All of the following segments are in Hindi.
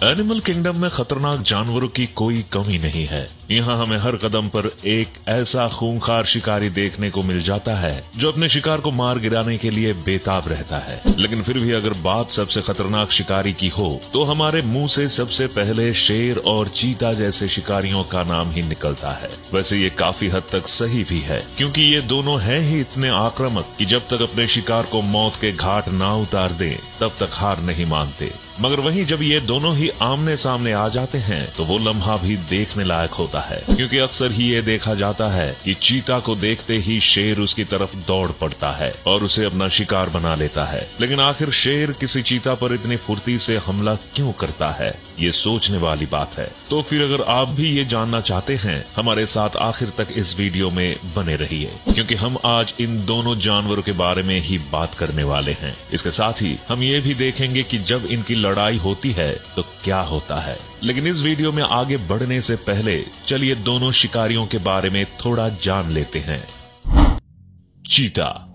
एनिमल किंगडम में खतरनाक जानवरों की कोई कमी नहीं है। यहाँ हमें हर कदम पर एक ऐसा खूंखार शिकारी देखने को मिल जाता है जो अपने शिकार को मार गिराने के लिए बेताब रहता है। लेकिन फिर भी अगर बात सबसे खतरनाक शिकारी की हो तो हमारे मुंह से सबसे पहले शेर और चीता जैसे शिकारियों का नाम ही निकलता है। वैसे ये काफी हद तक सही भी है, क्योंकि ये दोनों हैं ही इतने आक्रामक कि जब तक अपने शिकार को मौत के घाट ना उतार दें तब तक हार नहीं मानते। मगर वहीं जब ये दोनों ही आमने सामने आ जाते हैं तो वो लम्हा भी देखने लायक होता है, क्योंकि अक्सर ही ये देखा जाता है कि चीता को देखते ही शेर उसकी तरफ दौड़ पड़ता है और उसे अपना शिकार बना लेता है। लेकिन आखिर शेर किसी चीता पर इतनी फुर्ती से हमला क्यों करता है, ये सोचने वाली बात है। तो फिर अगर आप भी ये जानना चाहते हैं, हमारे साथ आखिर तक इस वीडियो में बने रहिए, क्योंकि हम आज इन दोनों जानवरों के बारे में ही बात करने वाले हैं। इसके साथ ही हम ये भी देखेंगे कि जब इनकी लड़ाई होती है तो क्या होता है। लेकिन इस वीडियो में आगे बढ़ने से पहले चलिए दोनों शिकारियों के बारे में थोड़ा जान लेते हैं। चीता।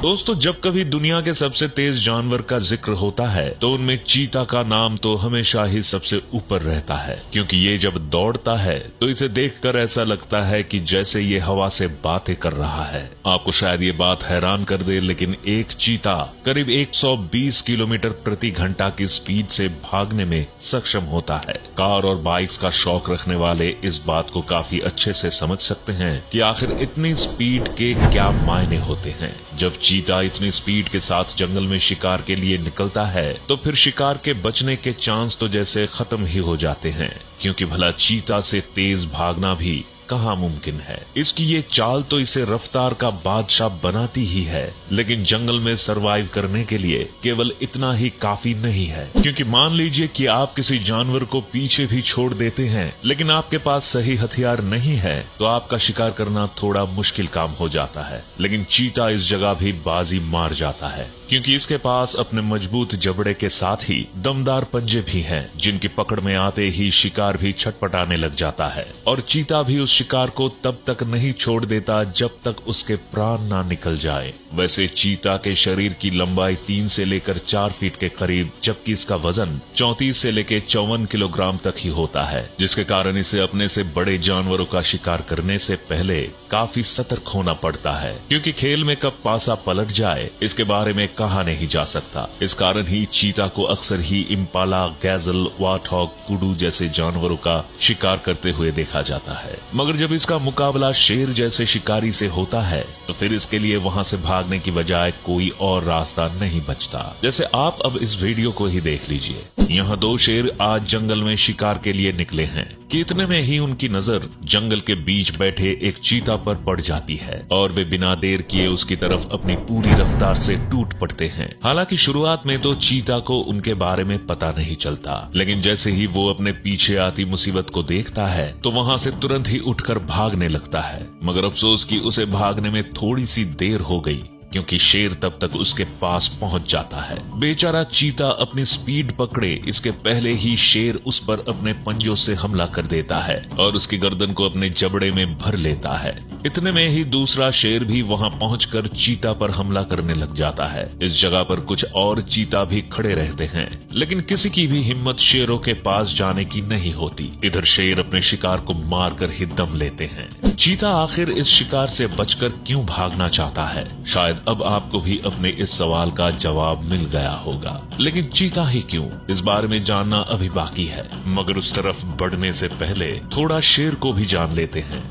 दोस्तों, जब कभी दुनिया के सबसे तेज जानवर का जिक्र होता है तो उनमें चीता का नाम तो हमेशा ही सबसे ऊपर रहता है, क्योंकि ये जब दौड़ता है तो इसे देखकर ऐसा लगता है कि जैसे ये हवा से बातें कर रहा है। आपको शायद ये बात हैरान कर दे, लेकिन एक चीता करीब 120 किलोमीटर प्रति घंटा की स्पीड से भागने में सक्षम होता है। कार और बाइक्स का शौक रखने वाले इस बात को काफी अच्छे से समझ सकते हैं कि आखिर इतनी स्पीड के क्या मायने होते हैं। जब चीता इतनी स्पीड के साथ जंगल में शिकार के लिए निकलता है तो फिर शिकार के बचने के चांस तो जैसे खत्म ही हो जाते हैं, क्योंकि भला चीता से तेज भागना भी कहाँ मुमकिन है। इसकी ये चाल तो इसे रफ्तार का बादशाह बनाती ही है, लेकिन जंगल में सरवाइव करने के लिए केवल इतना ही काफी नहीं है। क्योंकि मान लीजिए कि आप किसी जानवर को पीछे भी छोड़ देते हैं, लेकिन आपके पास सही हथियार नहीं है तो आपका शिकार करना थोड़ा मुश्किल काम हो जाता है। लेकिन चीता इस जगह भी बाजी मार जाता है, क्योंकि इसके पास अपने मजबूत जबड़े के साथ ही दमदार पंजे भी हैं, जिनकी पकड़ में आते ही शिकार भी छटपटाने लग जाता है। और चीता भी उस शिकार को तब तक नहीं छोड़ देता जब तक उसके प्राण ना निकल जाए। वैसे चीता के शरीर की लंबाई 3 से लेकर 4 फीट के करीब, जबकि इसका वजन 34 से लेकर 54 किलोग्राम तक ही होता है, जिसके कारण इसे अपने से बड़े जानवरों का शिकार करने से पहले काफी सतर्क होना पड़ता है, क्योंकि खेल में कब पासा पलट जाए इसके बारे में कहा नहीं जा सकता। इस कारण ही चीता को अक्सर ही इम्पाला, गैजल, वार्थॉग, कुडू जैसे जानवरों का शिकार करते हुए देखा जाता है। मगर जब इसका मुकाबला शेर जैसे शिकारी से होता है तो फिर इसके लिए वहां से भागने की बजाय कोई और रास्ता नहीं बचता। जैसे आप अब इस वीडियो को ही देख लीजिए। यहाँ 2 शेर आज जंगल में शिकार के लिए निकले हैं कि इतने में ही उनकी नजर जंगल के बीच बैठे एक चीता पर पड़ जाती है और वे बिना देर किए उसकी तरफ अपनी पूरी रफ्तार से टूट पड़ते हैं। हालांकि शुरुआत में तो चीता को उनके बारे में पता नहीं चलता, लेकिन जैसे ही वो अपने पीछे आती मुसीबत को देखता है तो वहां से तुरंत ही उठकर भागने लगता है। मगर अफसोस कि उसे भागने में थोड़ी सी देर हो गई, क्योंकि शेर तब तक उसके पास पहुंच जाता है। बेचारा चीता अपनी स्पीड पकड़े इसके पहले ही शेर उस पर अपने पंजों से हमला कर देता है और उसकी गर्दन को अपने जबड़े में भर लेता है। इतने में ही दूसरा शेर भी वहां पहुंचकर चीता पर हमला करने लग जाता है। इस जगह पर कुछ और चीता भी खड़े रहते हैं, लेकिन किसी की भी हिम्मत शेरों के पास जाने की नहीं होती। इधर शेर अपने शिकार को मारकर ही दम लेते हैं। चीता आखिर इस शिकार से बचकर क्यों भागना चाहता है? शायद अब आपको भी अपने इस सवाल का जवाब मिल गया होगा, लेकिन चीता ही क्यों, इस बारे में जानना अभी बाकी है। मगर उस तरफ बढ़ने से पहले थोड़ा शेर को भी जान लेते हैं।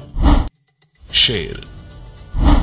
शेर।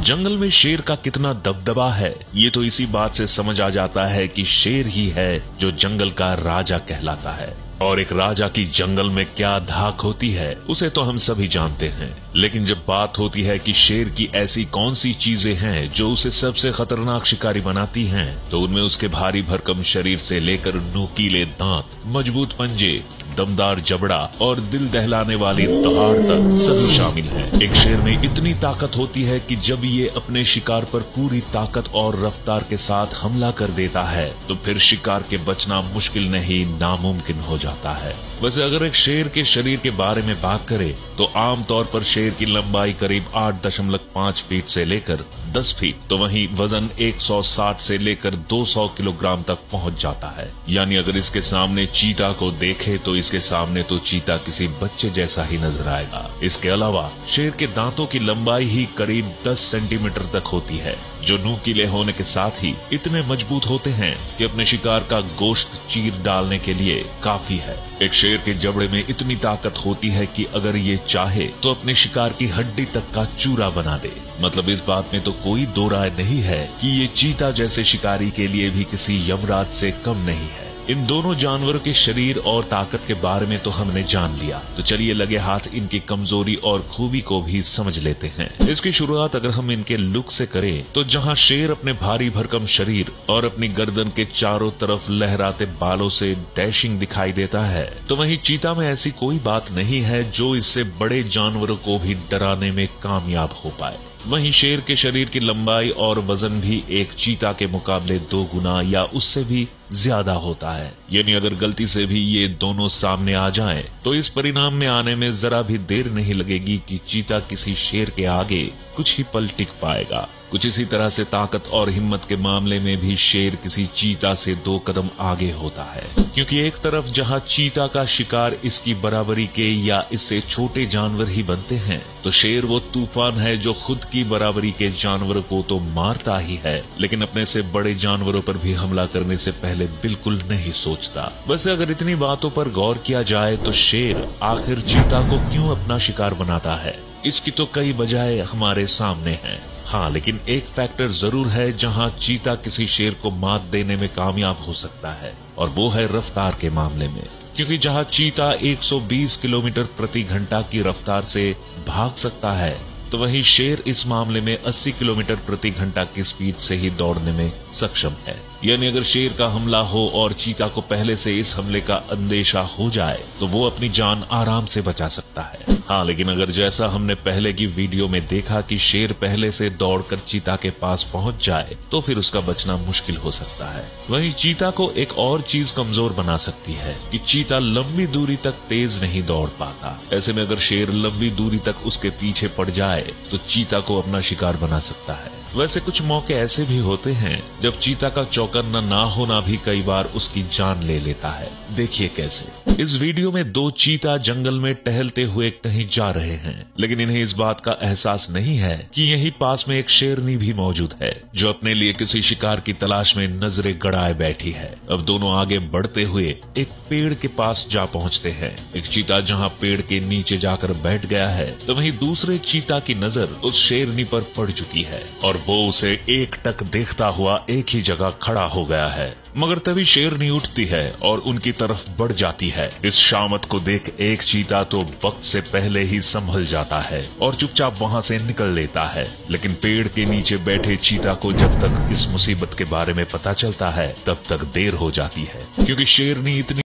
जंगल में शेर का कितना दबदबा है ये तो इसी बात से समझ आ जाता है कि शेर ही है जो जंगल का राजा कहलाता है। और एक राजा की जंगल में क्या धाक होती है उसे तो हम सभी जानते हैं, लेकिन जब बात होती है कि शेर की ऐसी कौन सी चीजें हैं जो उसे सबसे खतरनाक शिकारी बनाती हैं, तो उनमें उसके भारी भरकम शरीर से लेकर नुकीले दांत, मजबूत पंजे, दमदार जबड़ा और दिल दहलाने वाली दहाड़ तक सभी शामिल हैं। एक शेर में इतनी ताकत होती है कि जब ये अपने शिकार पर पूरी ताकत और रफ्तार के साथ हमला कर देता है तो फिर शिकार के बचना मुश्किल नहीं, नामुमकिन हो जाता है। वैसे अगर एक शेर के शरीर के बारे में बात करें तो आमतौर पर शेर की लंबाई करीब 8.5 फीट से लेकर 10 फीट तो वहीं वजन 160 से लेकर 200 किलोग्राम तक पहुंच जाता है। यानी अगर इसके सामने चीता को देखे तो इसके सामने तो चीता किसी बच्चे जैसा ही नजर आएगा। इसके अलावा शेर के दांतों की लंबाई ही करीब 10 सेंटीमीटर तक होती है, जो नुकीले होने के साथ ही इतने मजबूत होते हैं कि अपने शिकार का गोश्त चीर डालने के लिए काफी है। एक शेर के जबड़े में इतनी ताकत होती है कि अगर ये चाहे तो अपने शिकार की हड्डी तक का चूरा बना दे। मतलब इस बात में तो कोई दो राय नहीं है कि ये चीता जैसे शिकारी के लिए भी किसी यमराज से कम नहीं है। इन दोनों जानवरों के शरीर और ताकत के बारे में तो हमने जान लिया, तो चलिए लगे हाथ इनकी कमजोरी और खूबी को भी समझ लेते हैं। इसकी शुरुआत अगर हम इनके लुक से करें तो जहां शेर अपने भारी भरकम शरीर और अपनी गर्दन के चारों तरफ लहराते बालों से डैशिंग दिखाई देता है, तो वहीं चीता में ऐसी कोई बात नहीं है जो इससे बड़े जानवरों को भी डराने में कामयाब हो पाए। वहीं शेर के शरीर की लंबाई और वजन भी एक चीता के मुकाबले 2 गुना या उससे भी ज्यादा होता है। यानी अगर गलती से भी ये दोनों सामने आ जाएं, तो इस परिणाम में आने में जरा भी देर नहीं लगेगी कि चीता किसी शेर के आगे कुछ ही पल टिक पाएगा। कुछ इसी तरह से ताकत और हिम्मत के मामले में भी शेर किसी चीता से 2 कदम आगे होता है, क्योंकि एक तरफ जहां चीता का शिकार इसकी बराबरी के या इससे छोटे जानवर ही बनते हैं, तो शेर वो तूफान है जो खुद की बराबरी के जानवरों को तो मारता ही है, लेकिन अपने से बड़े जानवरों पर भी हमला करने से पहले बिल्कुल नहीं सोचता। वैसे अगर इतनी बातों पर गौर किया जाए तो शेर आखिर चीता को क्यों अपना शिकार बनाता है, इसकी तो कई वजह हमारे सामने हैं। हाँ, लेकिन एक फैक्टर जरूर है जहां चीता किसी शेर को मात देने में कामयाब हो सकता है, और वो है रफ्तार के मामले में। क्योंकि जहां चीता 120 किलोमीटर प्रति घंटा की रफ्तार से भाग सकता है, तो वहीं शेर इस मामले में 80 किलोमीटर प्रति घंटा की स्पीड से ही दौड़ने में सक्षम है। यानी अगर शेर का हमला हो और चीता को पहले से इस हमले का अंदेशा हो जाए तो वो अपनी जान आराम से बचा सकता है। हाँ, लेकिन अगर जैसा हमने पहले की वीडियो में देखा कि शेर पहले से दौड़कर चीता के पास पहुंच जाए तो फिर उसका बचना मुश्किल हो सकता है। वहीं चीता को एक और चीज कमजोर बना सकती है कि चीता लंबी दूरी तक तेज नहीं दौड़ पाता। ऐसे में अगर शेर लंबी दूरी तक उसके पीछे पड़ जाए तो चीता को अपना शिकार बना सकता है। वैसे कुछ मौके ऐसे भी होते हैं जब चीता का चौकन्ना ना होना भी कई बार उसकी जान ले लेता है। देखिए कैसे। इस वीडियो में 2 चीता जंगल में टहलते हुए कहीं जा रहे हैं, लेकिन इन्हें इस बात का एहसास नहीं है कि यहीं पास में एक शेरनी भी मौजूद है जो अपने लिए किसी शिकार की तलाश में नजरें गड़ाए बैठी है। अब दोनों आगे बढ़ते हुए एक पेड़ के पास जा पहुंचते हैं। एक चीता जहां पेड़ के नीचे जाकर बैठ गया है, तो वहीं दूसरे चीता की नजर उस शेरनी पर पड़ चुकी है और वो उसे एकटक देखता हुआ एक ही जगह खड़ा हो गया है। मगर तभी शेरनी उठती है और उनकी तरफ बढ़ जाती है। इस शामत को देख एक चीता तो वक्त से पहले ही संभल जाता है और चुपचाप वहां से निकल लेता है। लेकिन पेड़ के नीचे बैठे चीता को जब तक इस मुसीबत के बारे में पता चलता है तब तक देर हो जाती है, क्योंकि शेरनी इतनी